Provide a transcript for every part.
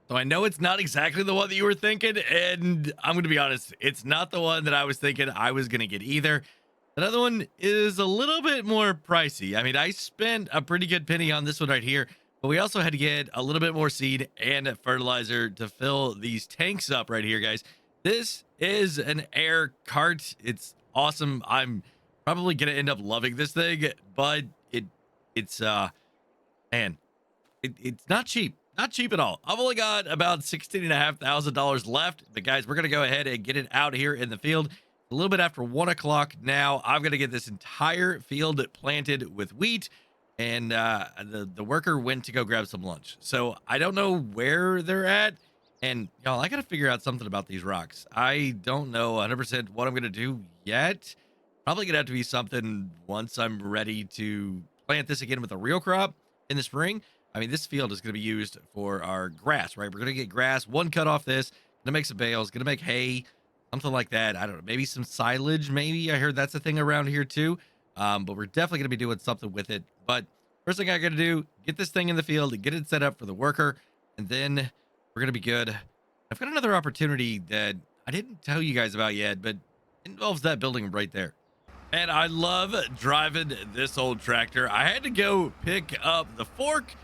So I know it's not exactly the one that you were thinking, and I'm going to be honest, it's not the one that I was thinking I was going to get either. Another one is a little bit more pricey. I mean, I spent a pretty good penny on this one right here, but we also had to get a little bit more seed and fertilizer to fill these tanks up right here, guys. This is an air cart. It's awesome. I'm probably going to end up loving this thing, but it's man, it's not cheap. Not cheap at all. I've only got about $16,500 left. But guys, we're gonna go ahead and get it out here in the field. A little bit after 1 o'clock now. I'm gonna get this entire field planted with wheat. And the worker went to go grab some lunch. So I don't know where they're at. And y'all, I gotta figure out something about these rocks. I don't know 100% what I'm gonna do yet. Probably gonna have to be something once I'm ready to plant this again with a real crop in the spring. I mean, this field is going to be used for our grass, right? We're going to get grass, one cut off this, going to make some bales, going to make hay, something like that. I don't know, maybe some silage, maybe. I heard that's a thing around here too. But we're definitely going to be doing something with it. But first thing I got to do, get this thing in the field and get it set up for the worker, and then we're going to be good. I've got another opportunity that I didn't tell you guys about yet, but it involves that building right there. And I love driving this old tractor. I had to go pick up the fork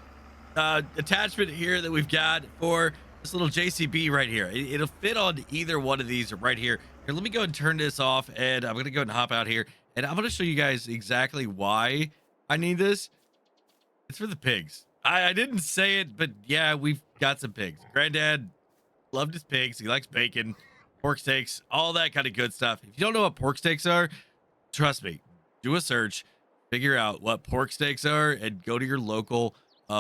attachment here that we've got for this little JCB right here. It'll fit on either one of these right here. Here, let me go and turn this off, and I'm gonna go and hop out here, and I'm gonna show you guys exactly why I need this. It's for the pigs. I didn't say it, but yeah, we've got some pigs. Granddad loved his pigs. He likes bacon, pork steaks, all that kind of good stuff. If you don't know what pork steaks are, trust me, do a search, figure out what pork steaks are, and go to your local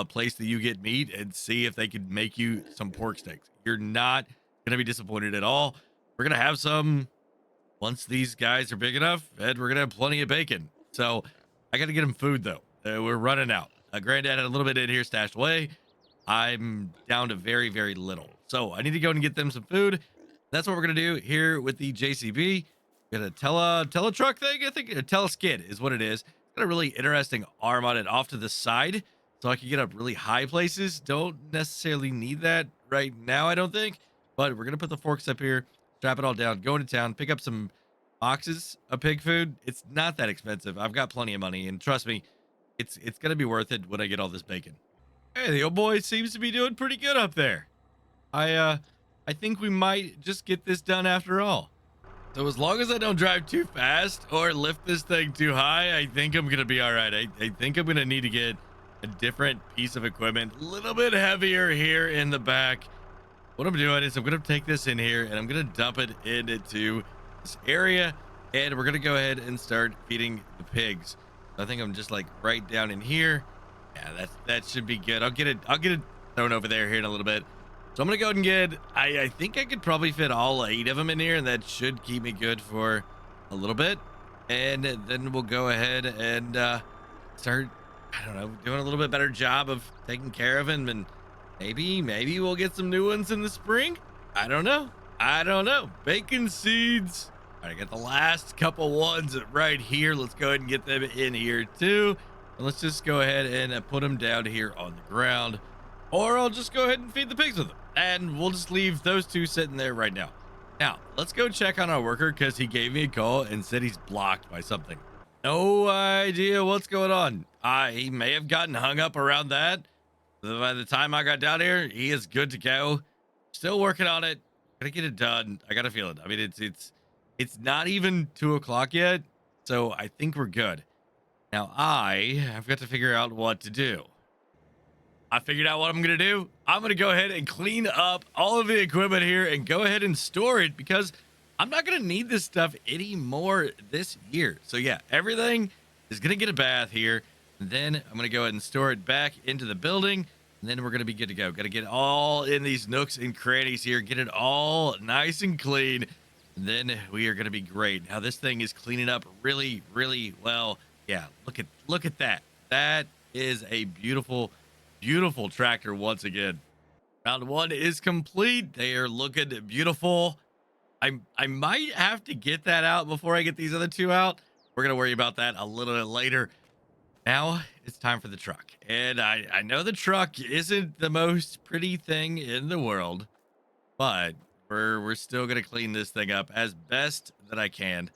place that you get meat and see if they can make you some pork steaks. You're not going to be disappointed at all. We're going to have some once these guys are big enough, and we're going to have plenty of bacon. So I got to get them food, though. We're running out. Granddad had a little bit in here stashed away. I'm down to very, very little. So I need to go and get them some food. That's what we're going to do here with the JCB. Got a tele truck thing, I think. A teleskid is what it is. It's got a really interesting arm on it off to the side, so I can get up really high places. Don't necessarily need that right now, I don't think. But we're gonna put the forks up here, strap it all down, go into town, pick up some boxes of pig food. It's not that expensive. I've got plenty of money, and trust me, it's gonna be worth it when I get all this bacon. Hey, the old boy seems to be doing pretty good up there. I think we might just get this done after all. So as long as I don't drive too fast or lift this thing too high, I think I'm gonna be all right. I think I'm gonna need to get a different piece of equipment, a little bit heavier here in the back. What I'm doing is I'm gonna take this in here and I'm gonna dump it into this area, and we're gonna go ahead and start feeding the pigs. I think I'm just like right down in here. Yeah, that should be good. I'll get it thrown over there here in a little bit. So I'm gonna go ahead and get, I think I could probably fit all 8 of them in here, and that should keep me good for a little bit. And then we'll go ahead and start, I don't know, doing a little bit better job of taking care of him, and maybe we'll get some new ones in the spring. I don't know. Bacon seeds. All right, I got the last couple ones right here. Let's go ahead and get them in here too. And let's just go ahead and put them down here on the ground, or I'll just go ahead and feed the pigs with them. And we'll just leave those 2 sitting there right now. Now, let's go check on our worker, because he gave me a call and said he's blocked by something. No idea what's going on. He may have gotten hung up around that. By the time I got down here, he is good to go. Still working on it. Gotta get it done. I gotta feel it. I mean, it's not even 2 o'clock yet, so I think we're good. Now, I've got to figure out what to do. I figured out what I'm going to do. I'm going to go ahead and clean up all of the equipment here and go ahead and store it, because I'm not going to need this stuff anymore this year. So yeah, everything is going to get a bath here. And then I'm going to go ahead and store it back into the building. And then we're going to be good to go. Got to get all in these nooks and crannies here. Get it all nice and clean. And then we are going to be great. Now this thing is cleaning up really, really well. Yeah, look at that. That is a beautiful tractor once again. Round 1 is complete. They are looking beautiful. I might have to get that out before I get these other 2 out. We're gonna worry about that a little bit later. Now it's time for the truck. And I know the truck isn't the most pretty thing in the world, but we're still gonna clean this thing up as best that I can.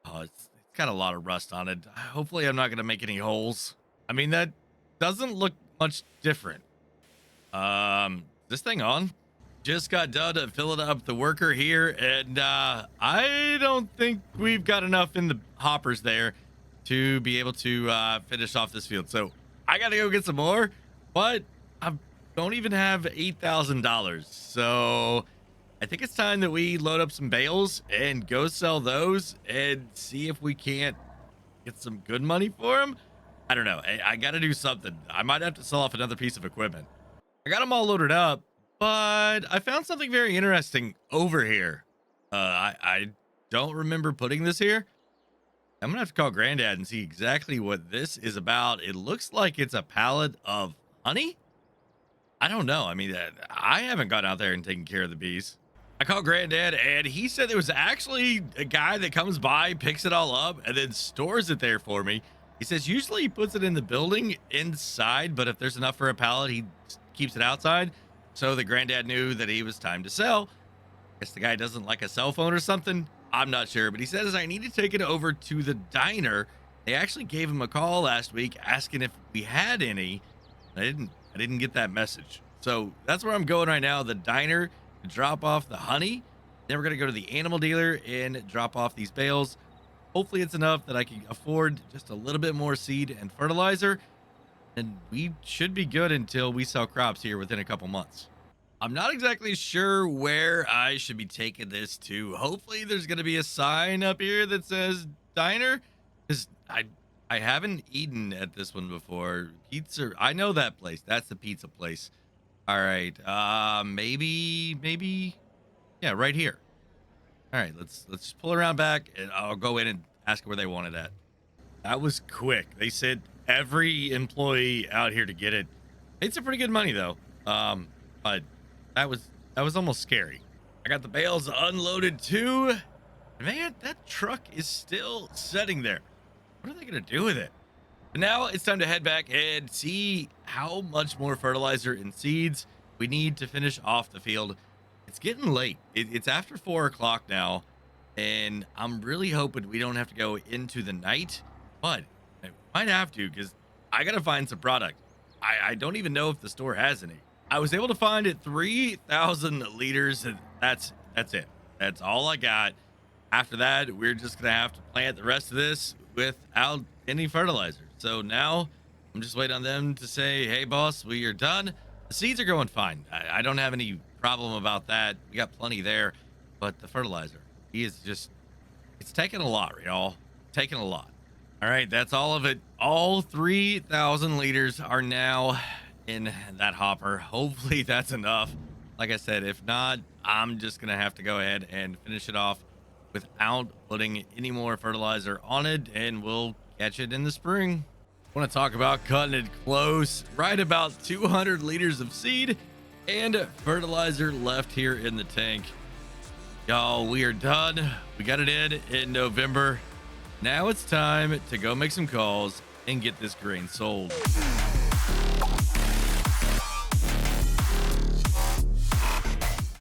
Oh, it's got a lot of rust on it. Hopefully, I'm not gonna make any holes. I mean, that doesn't look much different. This thing on? Just got done filling up the worker here, and I don't think we've got enough in the hoppers there to be able to finish off this field. So I gotta go get some more, but I don't even have $8,000. So I think it's time that we load up some bales and go sell those and see if we can't get some good money for them. I don't know. I gotta do something. I might have to sell off another piece of equipment. I got them all loaded up, but I found something very interesting over here. I don't remember putting this here. I'm gonna have to call Granddad and see exactly what this is about. It looks like it's a pallet of honey. I don't know. I mean, I haven't gone out there and taken care of the bees. I called Granddad and he said there was actually a guy that comes by, picks it all up, and then stores it there for me. He says usually he puts it in the building inside, but if there's enough for a pallet, he keeps it outside. So the Granddad knew that he was time to sell. Guess the guy doesn't like a cell phone or something. I'm not sure, but he says I need to take it over to the diner. They actually gave him a call last week asking if we had any. I didn't get that message. So that's where I'm going right now, the diner, to drop off the honey. Then we're going to go to the animal dealer and drop off these bales. Hopefully it's enough that I can afford just a little bit more seed and fertilizer. And we should be good until we sell crops here within a couple months. I'm not exactly sure where I should be taking this to. Hopefully there's going to be a sign up here that says diner, because I haven't eaten at this one before. Pizza, I know that place. That's the pizza place. All right. Maybe yeah, right here. All right, let's pull around back and I'll go in and ask where they want it at. That was quick. They said every employee out here to get it. Paid some pretty good money though. But that was almost scary. I got the bales unloaded too. Man, that truck is still sitting there. What are they gonna do with it? But now it's time to head back and see how much more fertilizer and seeds we need to finish off the field. It's getting late. It's after 4 o'clock now, and I'm really hoping we don't have to go into the night, but I might have to because I gotta find some product. I don't even know if the store has any. I was able to find it 3,000 liters, and that's it. That's all I got. After that, we're just gonna have to plant the rest of this without any fertilizer. So now I'm just waiting on them to say, hey boss, we are done. The seeds are going fine. I don't have any problem about that. We got plenty there, but the fertilizer, it's taking a lot, y'all. Taking a lot. All right, that's all of it. All 3,000 liters are now in that hopper. Hopefully that's enough. Like I said, if not, I'm just gonna have to go ahead and finish it off without putting any more fertilizer on it, and we'll catch it in the spring. I want to talk about cutting it close. Right about 200 liters of seed and fertilizer left here in the tank. Y'all, we are done. We got it in November. Now it's time to go make some calls and get this grain sold.